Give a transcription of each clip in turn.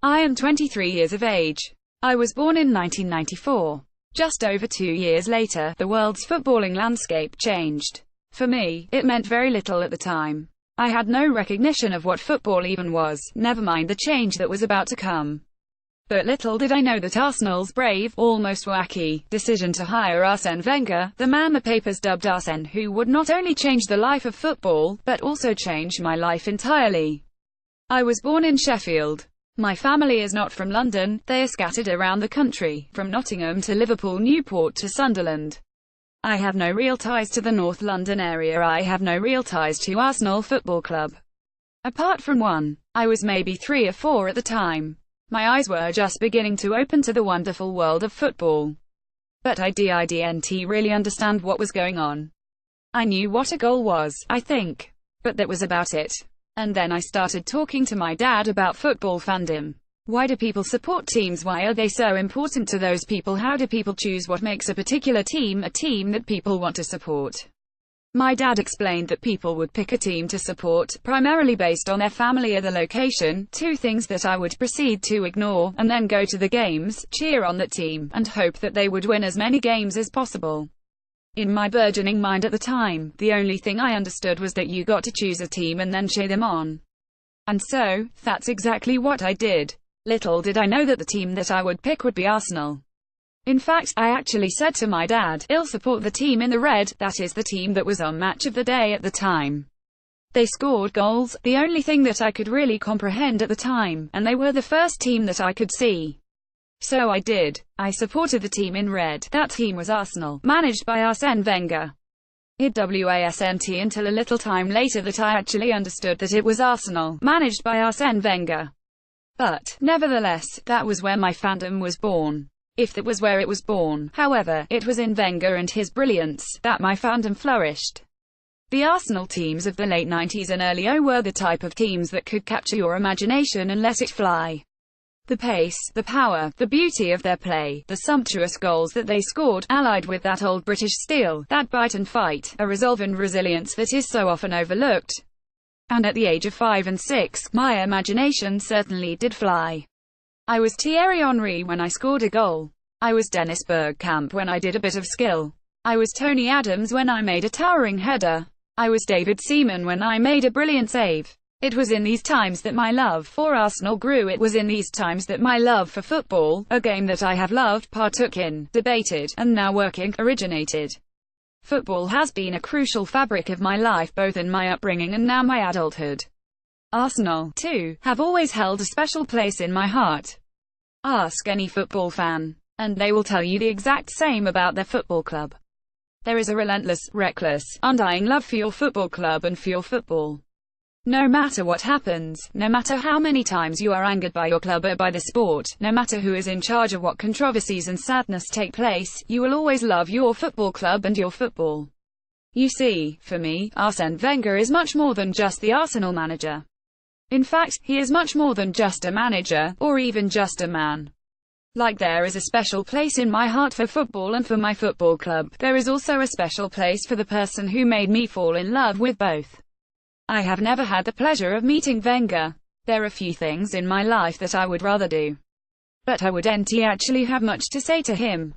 I am 23 years of age. I was born in 1994. Just over 2 years later, the world's footballing landscape changed. For me, it meant very little at the time. I had no recognition of what football even was, never mind the change that was about to come. But little did I know that Arsenal's brave, almost wacky, decision to hire Arsene Wenger, the man the papers dubbed Arsene, who would not only change the life of football, but also change my life entirely. I was born in Sheffield. My family is not from London, they are scattered around the country, from Nottingham to Liverpool, Newport to Sunderland. I have no real ties to the North London area, I have no real ties to Arsenal Football Club. Apart from one. I was maybe 3 or 4 at the time. My eyes were just beginning to open to the wonderful world of football. But I didn't really understand what was going on. I knew what a goal was, I think. But that was about it. And then I started talking to my dad about football fandom. Why do people support teams? Why are they so important to those people? How do people choose what makes a particular team a team that people want to support? My dad explained that people would pick a team to support, primarily based on their family or the location, 2 things that I would proceed to ignore, and then go to the games, cheer on that team, and hope that they would win as many games as possible. In my burgeoning mind at the time, the only thing I understood was that you got to choose a team and then cheer them on. And so, that's exactly what I did. Little did I know that the team that I would pick would be Arsenal. In fact, I actually said to my dad, "I'll support the team in the red," that is the team that was on Match of the Day at the time. They scored goals, the only thing that I could really comprehend at the time, and they were the first team that I could see. So I did. I supported the team in red. That team was Arsenal, managed by Arsene Wenger. It wasn't until a little time later that I actually understood that it was Arsenal, managed by Arsene Wenger. But, nevertheless, that was where my fandom was born. If that was where it was born, however, it was in Wenger and his brilliance, that my fandom flourished. The Arsenal teams of the late 90s and early 2000s were the type of teams that could capture your imagination and let it fly. The pace, the power, the beauty of their play, the sumptuous goals that they scored, allied with that old British steel, that bite and fight, a resolve and resilience that is so often overlooked. And at the age of 5 and 6, my imagination certainly did fly. I was Thierry Henry when I scored a goal. I was Dennis Bergkamp when I did a bit of skill. I was Tony Adams when I made a towering header. I was David Seaman when I made a brilliant save. It was in these times that my love for Arsenal grew. It was in these times that my love for football, a game that I have loved, partook in, debated, and now working, originated. Football has been a crucial fabric of my life, both in my upbringing and now my adulthood. Arsenal, too, have always held a special place in my heart. Ask any football fan, and they will tell you the exact same about their football club. There is a relentless, reckless, undying love for your football club and for your football. No matter what happens, no matter how many times you are angered by your club or by the sport, no matter who is in charge or what controversies and sadness take place, you will always love your football club and your football. You see, for me, Arsene Wenger is much more than just the Arsenal manager. In fact, he is much more than just a manager, or even just a man. Like there is a special place in my heart for football and for my football club, there is also a special place for the person who made me fall in love with both. I have never had the pleasure of meeting Wenger. There are few things in my life that I would rather do. But I wouldn't actually have much to say to him.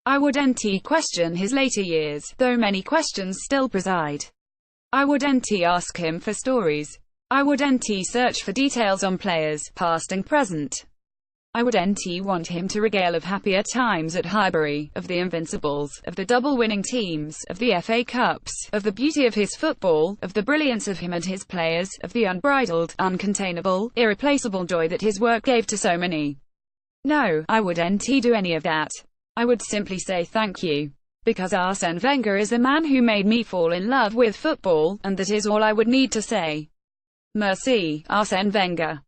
I wouldn't question his later years, though many questions still preside. I wouldn't ask him for stories. I wouldn't search for details on players, past and present. I wouldn't want him to regale of happier times at Highbury, of the Invincibles, of the double-winning teams, of the FA Cups, of the beauty of his football, of the brilliance of him and his players, of the unbridled, uncontainable, irreplaceable joy that his work gave to so many. No, I wouldn't do any of that. I would simply say thank you. Because Arsene Wenger is the man who made me fall in love with football, and that is all I would need to say. Merci, Arsene Wenger.